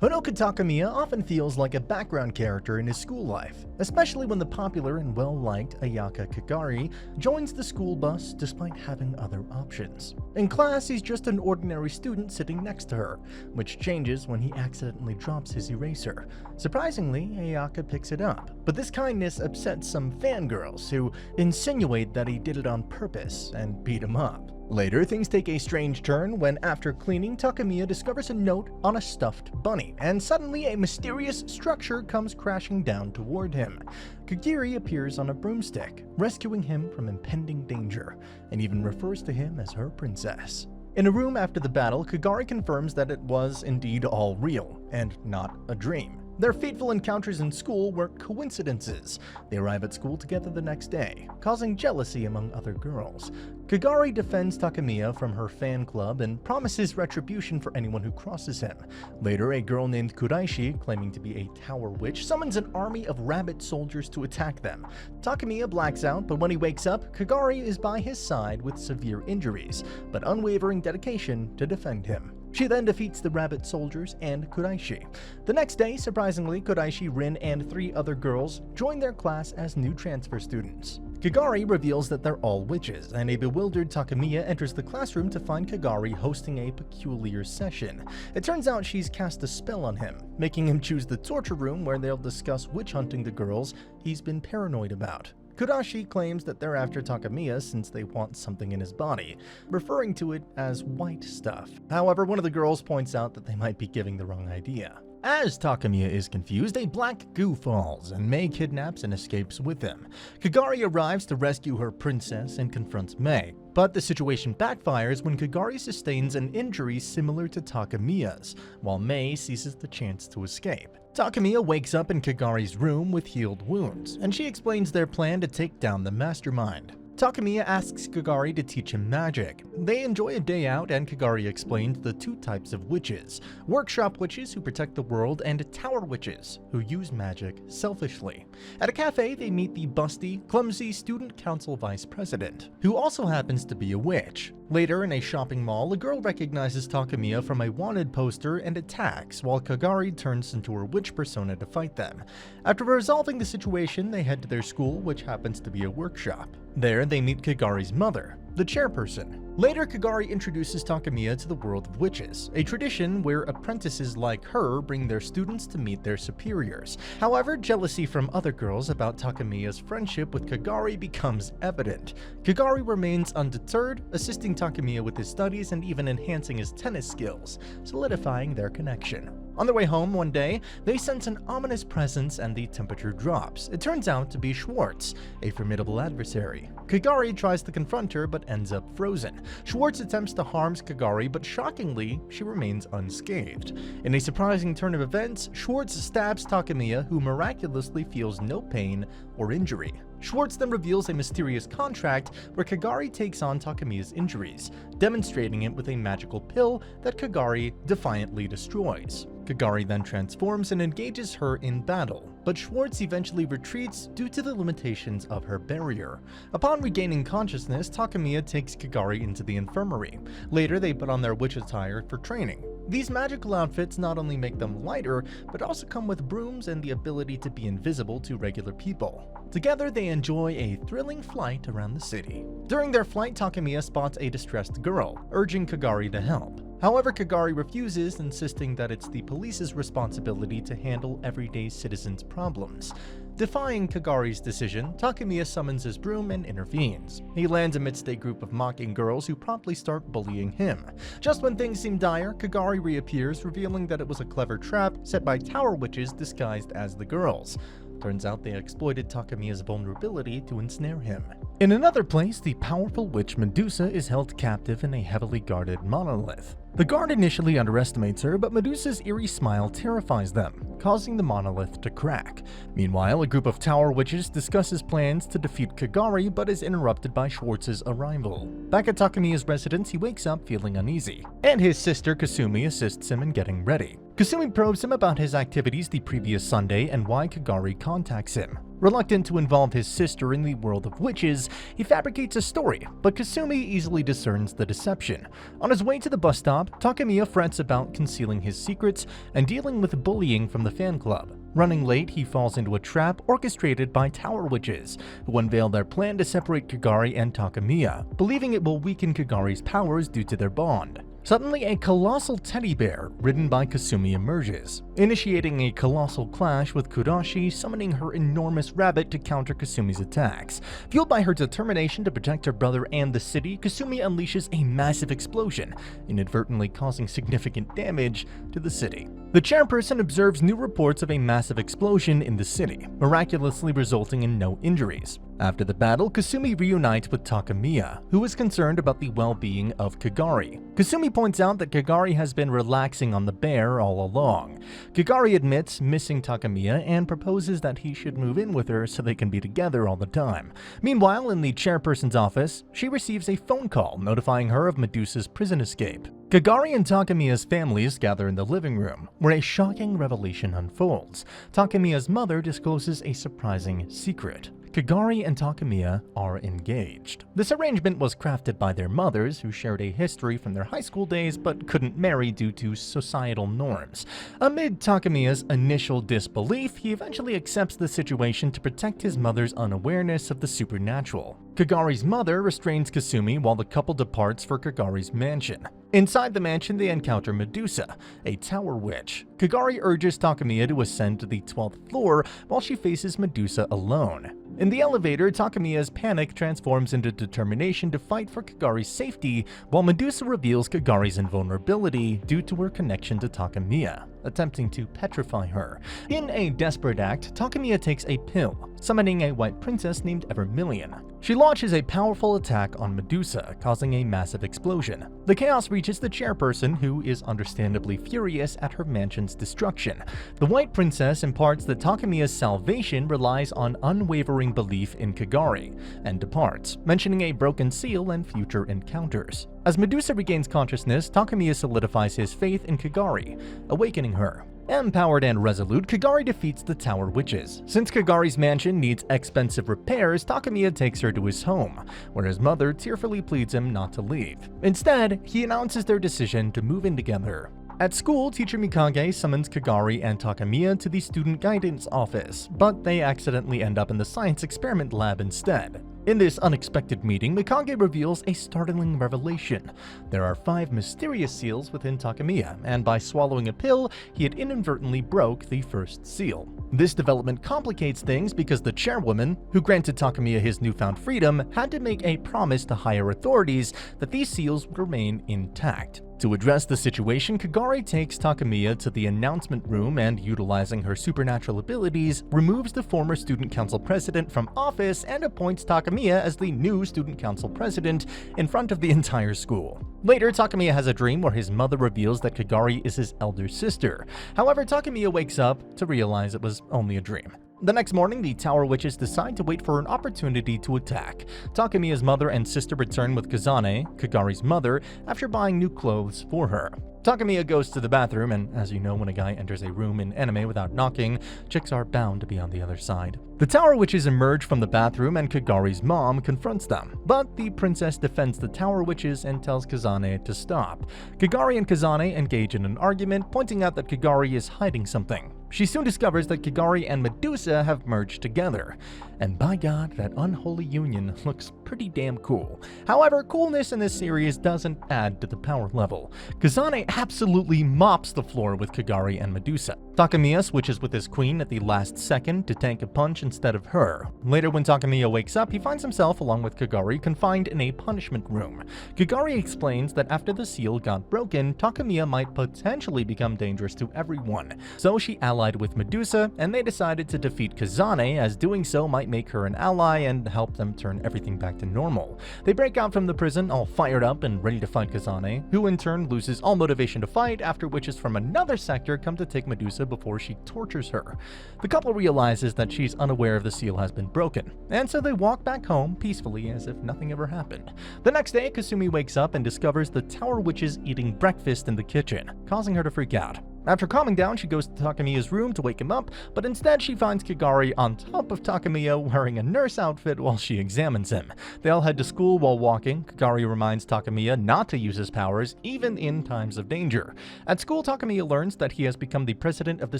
Honoka Takamiya often feels like a background character in his school life, especially when the popular and well-liked Ayaka Kagari joins the school bus despite having other options. In class, he's just an ordinary student sitting next to her, which changes when he accidentally drops his eraser. Surprisingly, Ayaka picks it up, but this kindness upsets some fangirls who insinuate that he did it on purpose and beat him up. Later, things take a strange turn when, after cleaning, Takamiya discovers a note on a stuffed bunny, and suddenly a mysterious structure comes crashing down toward him. Kagiri appears on a broomstick, rescuing him from impending danger, and even refers to him as her princess. In a room after the battle, Kagari confirms that it was indeed all real, and not a dream. Their fateful encounters in school weren't coincidences. They arrive at school together the next day, causing jealousy among other girls. Kagari defends Takamiya from her fan club and promises retribution for anyone who crosses him. Later, a girl named Kuraishi, claiming to be a tower witch, summons an army of rabbit soldiers to attack them. Takamiya blacks out, but when he wakes up, Kagari is by his side with severe injuries, but unwavering dedication to defend him. She then defeats the rabbit soldiers and Kuraishi. The next day, surprisingly, Kuraishi, Rin, and 3 other girls join their class as new transfer students. Kagari reveals that they're all witches, and a bewildered Takamiya enters the classroom to find Kagari hosting a peculiar session. It turns out she's cast a spell on him, making him choose the torture room where they'll discuss witch hunting the girls he's been paranoid about. Kurashi claims that they're after Takamiya since they want something in his body, referring to it as white stuff. However, one of the girls points out that they might be giving the wrong idea. As Takamiya is confused, a black goo falls, and Mei kidnaps and escapes with him. Kagari arrives to rescue her princess and confronts Mei, but the situation backfires when Kagari sustains an injury similar to Takamiya's, while Mei seizes the chance to escape. Takamiya wakes up in Kagari's room with healed wounds, and she explains their plan to take down the mastermind. Takamiya asks Kagari to teach him magic. They enjoy a day out, and Kagari explains the 2 types of witches: workshop witches who protect the world, and tower witches who use magic selfishly. At a cafe, they meet the busty, clumsy student council vice president, who also happens to be a witch. Later, in a shopping mall, a girl recognizes Takamiya from a wanted poster and attacks, while Kagari turns into her witch persona to fight them. After resolving the situation, they head to their school, which happens to be a workshop. There, they meet Kagari's mother, the chairperson. Later, Kagari introduces Takamiya to the world of witches, a tradition where apprentices like her bring their students to meet their superiors. However, jealousy from other girls about Takamiya's friendship with Kagari becomes evident. Kagari remains undeterred, assisting Takamiya with his studies and even enhancing his tennis skills, solidifying their connection. On their way home one day, they sense an ominous presence and the temperature drops. It turns out to be Schwarz, a formidable adversary. Kagari tries to confront her but ends up frozen. Schwarz attempts to harm Kagari, but shockingly, she remains unscathed. In a surprising turn of events, Schwarz stabs Takamiya, who miraculously feels no pain or injury. Schwarz then reveals a mysterious contract where Kagari takes on Takamiya's injuries, demonstrating it with a magical pill that Kagari defiantly destroys. Kagari then transforms and engages her in battle, but Schwarz eventually retreats due to the limitations of her barrier. Upon regaining consciousness, Takamiya takes Kagari into the infirmary. Later, they put on their witch attire for training. These magical outfits not only make them lighter, but also come with brooms and the ability to be invisible to regular people. Together, they enjoy a thrilling flight around the city. During their flight, Takamiya spots a distressed girl, urging Kagari to help. However, Kagari refuses, insisting that it's the police's responsibility to handle everyday citizens' problems. Defying Kagari's decision, Takamiya summons his broom and intervenes. He lands amidst a group of mocking girls who promptly start bullying him. Just when things seem dire, Kagari reappears, revealing that it was a clever trap set by tower witches disguised as the girls. Turns out they exploited Takamiya's vulnerability to ensnare him. In another place, the powerful witch Medusa is held captive in a heavily guarded monolith. The guard initially underestimates her, but Medusa's eerie smile terrifies them, causing the monolith to crack. Meanwhile, a group of tower witches discusses plans to defeat Kagari, but is interrupted by Schwartz's arrival. Back at Takamiya's residence, he wakes up feeling uneasy, and his sister Kasumi assists him in getting ready. Kasumi probes him about his activities the previous Sunday and why Kagari contacts him. Reluctant to involve his sister in the world of witches, he fabricates a story, but Kasumi easily discerns the deception. On his way to the bus stop, Takayami frets about concealing his secrets and dealing with bullying from the fan club. Running late, he falls into a trap orchestrated by Tower Witches, who unveil their plan to separate Kagari and Takayami, believing it will weaken Kagari's powers due to their bond. Suddenly, a colossal teddy bear, ridden by Kasumi, emerges, initiating a colossal clash with Kurashi, summoning her enormous rabbit to counter Kasumi's attacks. Fueled by her determination to protect her brother and the city, Kasumi unleashes a massive explosion, inadvertently causing significant damage to the city. The chairperson observes new reports of a massive explosion in the city, miraculously resulting in no injuries. After the battle, Kasumi reunites with Takayami, who is concerned about the well-being of Kagari. Kasumi points out that Kagari has been relaxing on the bear all along. Kagari admits missing Takayami and proposes that he should move in with her so they can be together all the time. Meanwhile, in the chairperson's office, she receives a phone call notifying her of Medusa's prison escape. Kagari and Takayami's families gather in the living room, where a shocking revelation unfolds. Takayami's mother discloses a surprising secret. Kagari and Takayami are engaged. This arrangement was crafted by their mothers, who shared a history from their high school days but couldn't marry due to societal norms. Amid Takayami's initial disbelief, he eventually accepts the situation to protect his mother's unawareness of the supernatural. Kagari's mother restrains Kasumi while the couple departs for Kagari's mansion. Inside the mansion, they encounter Medusa, a tower witch. Kagari urges Takayami to ascend to the 12th floor while she faces Medusa alone. In the elevator, Takayami's panic transforms into determination to fight for Kagari's safety, while Medusa reveals Kagari's invulnerability due to her connection to Takayami, attempting to petrify her. In a desperate act, Takayami takes a pill, summoning a white princess named Evermillion. She launches a powerful attack on Medusa, causing a massive explosion. The chaos reaches the chairperson, who is understandably furious at her mansion's destruction. The white princess imparts that Takayami's salvation relies on unwavering belief in Kagari, and departs, mentioning a broken seal and future encounters. As Medusa regains consciousness, Takayami solidifies his faith in Kagari, awakening her. Empowered and resolute, Kagari defeats the Tower Witches. Since Kagari's mansion needs expensive repairs, Takayami takes her to his home, where his mother tearfully pleads him not to leave. Instead, he announces their decision to move in together. At school, teacher Mikage summons Kagari and Takayami to the student guidance office, but they accidentally end up in the science experiment lab instead. In this unexpected meeting, Mikage reveals a startling revelation. There are 5 mysterious seals within Takayami, and by swallowing a pill, he had inadvertently broke the first seal. This development complicates things because the chairwoman, who granted Takayami his newfound freedom, had to make a promise to higher authorities that these seals would remain intact. To address the situation, Kagari takes Takayami to the announcement room and, utilizing her supernatural abilities, removes the former student council president from office and appoints Takayami as the new student council president in front of the entire school. Later, Takayami has a dream where his mother reveals that Kagari is his elder sister. However, Takayami wakes up to realize it was only a dream. The next morning, the Tower Witches decide to wait for an opportunity to attack. Takayami's mother and sister return with Kazane, Kagari's mother, after buying new clothes for her. Takayami goes to the bathroom, and as you know, when a guy enters a room in anime without knocking, chicks are bound to be on the other side. The Tower Witches emerge from the bathroom and Kagari's mom confronts them, but the princess defends the Tower Witches and tells Kazane to stop. Kagari and Kazane engage in an argument, pointing out that Kagari is hiding something. She soon discovers that Kagari and Medusa have merged together, and by God, that unholy union looks pretty damn cool. However, coolness in this series doesn't add to the power level. Kazane absolutely mops the floor with Kagari and Medusa. Takayami switches with his queen at the last second to tank a punch instead of her. Later, when Takayami wakes up, he finds himself, along with Kagari, confined in a punishment room. Kagari explains that after the seal got broken, Takayami might potentially become dangerous to everyone, so she allied with Medusa, and they decided to defeat Kazane, as doing so might make her an ally and help them turn everything back to normal. They break out from the prison all fired up and ready to fight Kazane, who in turn loses all motivation to fight after witches from another sector come to take Medusa before she tortures her. The couple realizes that she's unaware of the seal has been broken, and so they walk back home peacefully as if nothing ever happened. The next day, Kasumi wakes up and discovers the Tower Witches eating breakfast in the kitchen, causing her to freak out. After calming down, she goes to Takamiya's room to wake him up, but instead she finds Kagari on top of Takamiya wearing a nurse outfit while she examines him. They all head to school while walking. Kagari reminds Takamiya not to use his powers, even in times of danger. At school, Takamiya learns that he has become the president of the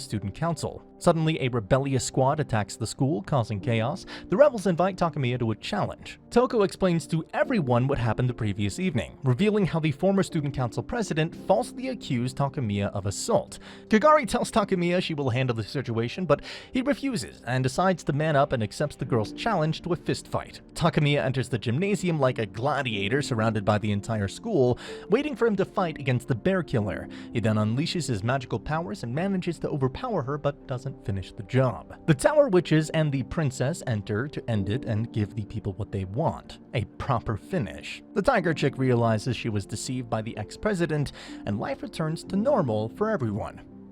student council. Suddenly, a rebellious squad attacks the school, causing chaos. The rebels invite Takamiya to a challenge. Toko explains to everyone what happened the previous evening, revealing how the former student council president falsely accused Takamiya of assault. Kagari tells Takamiya she will handle the situation, but he refuses and decides to man up and accepts the girl's challenge to a fist fight. Takamiya enters the gymnasium like a gladiator surrounded by the entire school, waiting for him to fight against the bear killer. He then unleashes his magical powers and manages to overpower her, but doesn't finish the job. The Tower Witches and the princess enter to end it and give the people what they want, a proper finish. The tiger chick realizes she was deceived by the ex-president, and life returns to normal for everyone.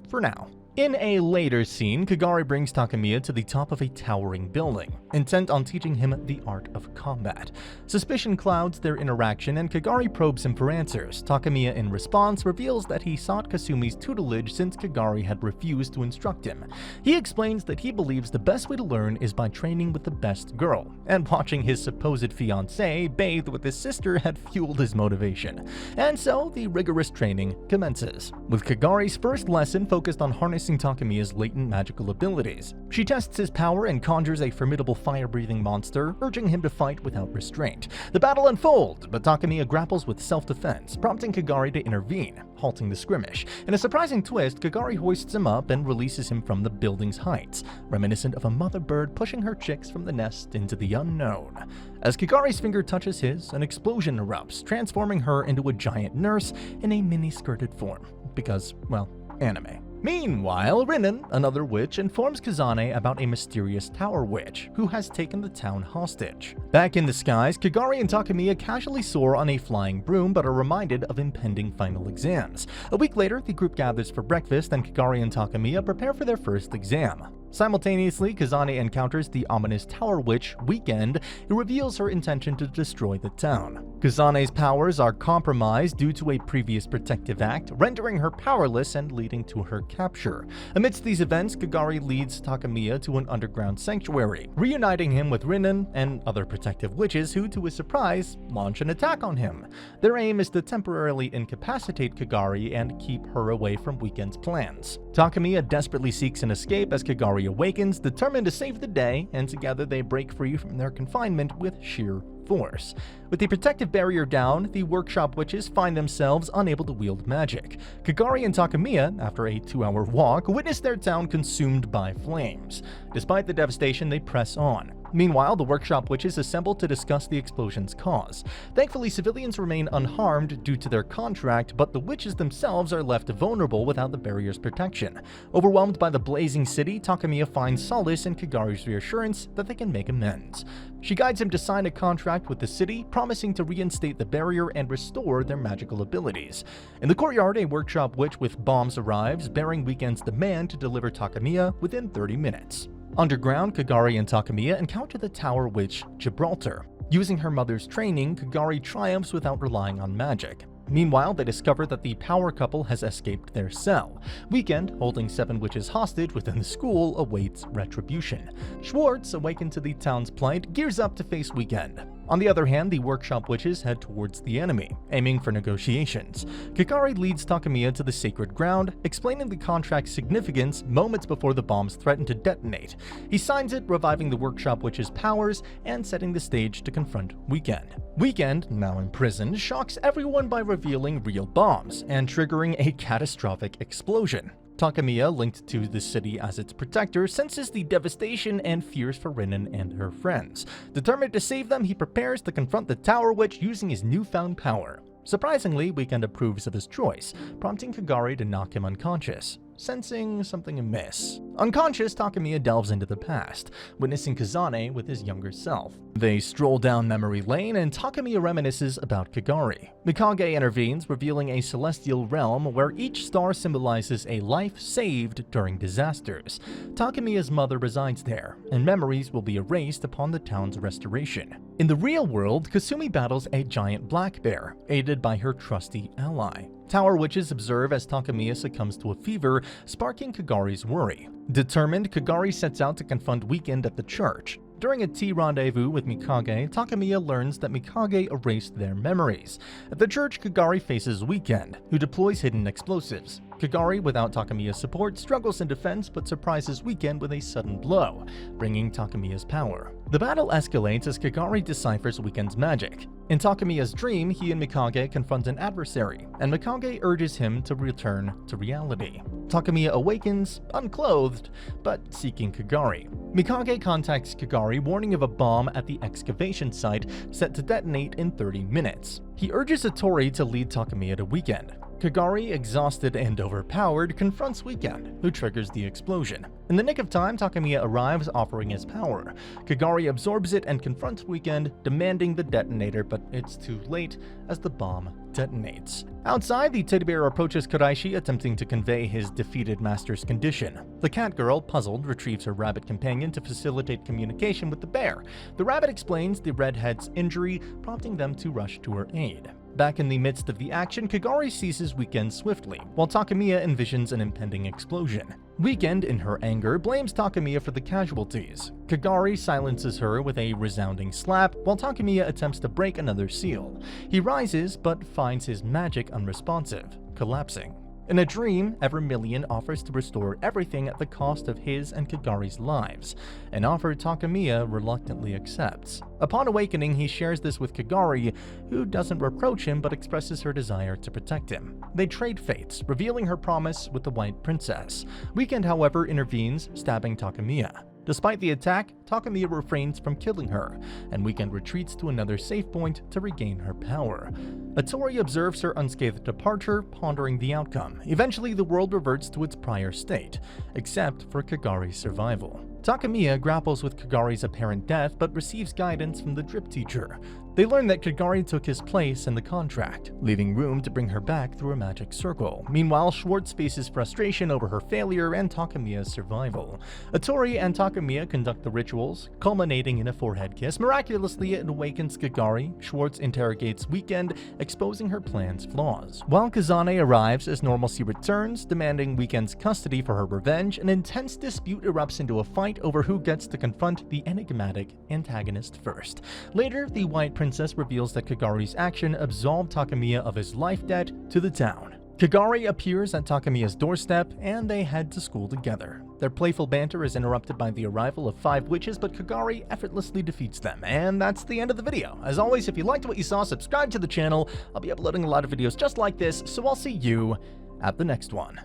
For now. In a later scene, Kagari brings Takamiya to the top of a towering building, intent on teaching him the art of combat. Suspicion clouds their interaction, and Kagari probes him for answers. Takamiya, in response, reveals that he sought Kasumi's tutelage since Kagari had refused to instruct him. He explains that he believes the best way to learn is by training with the best girl, and watching his supposed fiancée bathe with his sister had fueled his motivation. And so, the rigorous training commences, with Kagari's first lesson focused on harnessing Takamiya's latent magical abilities. She tests his power and conjures a formidable fire-breathing monster, urging him to fight without restraint. The battle unfolds, but Takamiya grapples with self-defense, prompting Kagari to intervene, halting the skirmish. In a surprising twist, Kagari hoists him up and releases him from the building's heights, reminiscent of a mother bird pushing her chicks from the nest into the unknown. As Kagari's finger touches his, an explosion erupts, transforming her into a giant nurse in a mini-skirted form. Because, well, anime. Meanwhile, Rinnen, another witch, informs Kazane about a mysterious tower witch who has taken the town hostage. Back in the skies, Kagari and Takamiya casually soar on a flying broom but are reminded of impending final exams. A week later, the group gathers for breakfast and Kagari and Takamiya prepare for their first exam. Simultaneously, Kazane encounters the ominous Tower Witch, Weekend, who reveals her intention to destroy the town. Kazane's powers are compromised due to a previous protective act, rendering her powerless and leading to her capture. Amidst these events, Kagari leads Takamiya to an underground sanctuary, reuniting him with Rinnen and other protective witches who, to his surprise, launch an attack on him. Their aim is to temporarily incapacitate Kagari and keep her away from Weekend's plans. Takamiya desperately seeks an escape as Kagari awakens, determined to save the day, and together they break free from their confinement with sheer force. With the protective barrier down, the workshop witches find themselves unable to wield magic. Kagari and Takamiya, after a 2-hour walk, witness their town consumed by flames. Despite the devastation, they press on. Meanwhile, the workshop witches assemble to discuss the explosion's cause. Thankfully, civilians remain unharmed due to their contract, but the witches themselves are left vulnerable without the barrier's protection. Overwhelmed by the blazing city, Takamiya finds solace in Kagari's reassurance that they can make amends. She guides him to sign a contract with the city, promising to reinstate the barrier and restore their magical abilities. In the courtyard, a workshop witch with bombs arrives, bearing Weekend's demand to deliver Takamiya within 30 minutes. Underground, Kagari and Takamiya encounter the Tower Witch, Gibraltar. Using her mother's training, Kagari triumphs without relying on magic. Meanwhile, they discover that the power couple has escaped their cell. Weekend, holding 7 witches hostage within the school, awaits retribution. Schwarz, awakened to the town's plight, gears up to face Weekend. On the other hand, the workshop witches head towards the enemy, aiming for negotiations. Kagari leads Takamiya to the sacred ground, explaining the contract's significance moments before the bombs threaten to detonate. He signs it, reviving the workshop witch's powers and setting the stage to confront Weekend. Weekend, now imprisoned, shocks everyone by revealing real bombs and triggering a catastrophic explosion. Takamiya, linked to the city as its protector, senses the devastation and fears for Rinnen and her friends. Determined to save them, he prepares to confront the Tower Witch using his newfound power. Surprisingly, Weekend approves of his choice, prompting Kagari to knock him unconscious, sensing something amiss. Unconscious, Takamiya delves into the past, witnessing Kazane with his younger self. They stroll down memory lane, and Takamiya reminisces about Kagari. Mikage intervenes, revealing a celestial realm where each star symbolizes a life saved during disasters. Takamiya's mother resides there, and memories will be erased upon the town's restoration. In the real world, Kasumi battles a giant black bear, aided by her trusty ally. Tower witches observe as Takayami succumbs to a fever, sparking Kagari's worry. Determined, Kagari sets out to confront Weekend at the church. During a tea rendezvous with Mikage, Takayami learns that Mikage erased their memories. At the church, Kagari faces Weekend, who deploys hidden explosives. Kagari, without Takayami's support, struggles in defense but surprises Weekend with a sudden blow, bringing Takayami's power. The battle escalates as Kagari deciphers Weekend's magic. In Takayami's dream, he and Mikage confront an adversary, and Mikage urges him to return to reality. Takayami awakens, unclothed, but seeking Kagari. Mikage contacts Kagari, warning of a bomb at the excavation site set to detonate in 30 minutes. He urges Hattori to lead Takayami to Weekend. Kagari, exhausted and overpowered, confronts Weekend, who triggers the explosion. In the nick of time, Takayami arrives, offering his power. Kagari absorbs it and confronts Weekend, demanding the detonator, but it's too late as the bomb detonates. Outside, the teddy bear approaches Kuraishi, attempting to convey his defeated master's condition. The cat girl, puzzled, retrieves her rabbit companion to facilitate communication with the bear. The rabbit explains the redhead's injury, prompting them to rush to her aid. Back in the midst of the action, Kagari seizes Weekend swiftly, while Takayami envisions an impending explosion. Weekend, in her anger, blames Takayami for the casualties. Kagari silences her with a resounding slap, while Takayami attempts to break another seal. He rises, but finds his magic unresponsive, collapsing. In a dream, Evermillion offers to restore everything at the cost of his and Kagari's lives, an offer Takayami reluctantly accepts. Upon awakening, he shares this with Kagari, who doesn't reproach him but expresses her desire to protect him. They trade fates, revealing her promise with the White Princess. Weekend, however, intervenes, stabbing Takayami. Despite the attack, Takayami refrains from killing her, and Weekend retreats to another safe point to regain her power. Hattori observes her unscathed departure, pondering the outcome. Eventually, the world reverts to its prior state, except for Kagari's survival. Takayami grapples with Kagari's apparent death but receives guidance from the drip teacher. They learn that Kagari took his place in the contract, leaving room to bring her back through a magic circle. Meanwhile, Schwarz faces frustration over her failure and Takayami's survival. Hattori and Takayami conduct the rituals, culminating in a forehead kiss. Miraculously, it awakens Kagari. Schwarz interrogates Weekend, exposing her plan's flaws. While Kazane arrives as normalcy returns, demanding Weekend's custody for her revenge, an intense dispute erupts into a fight over who gets to confront the enigmatic antagonist first. Later, the White Princess reveals that Kagari's action absolved Takayami of his life debt to the town. Kagari appears at Takayami's doorstep, and they head to school together. Their playful banter is interrupted by the arrival of 5 witches, but Kagari effortlessly defeats them. And that's the end of the video. As always, if you liked what you saw, subscribe to the channel. I'll be uploading a lot of videos just like this, so I'll see you at the next one.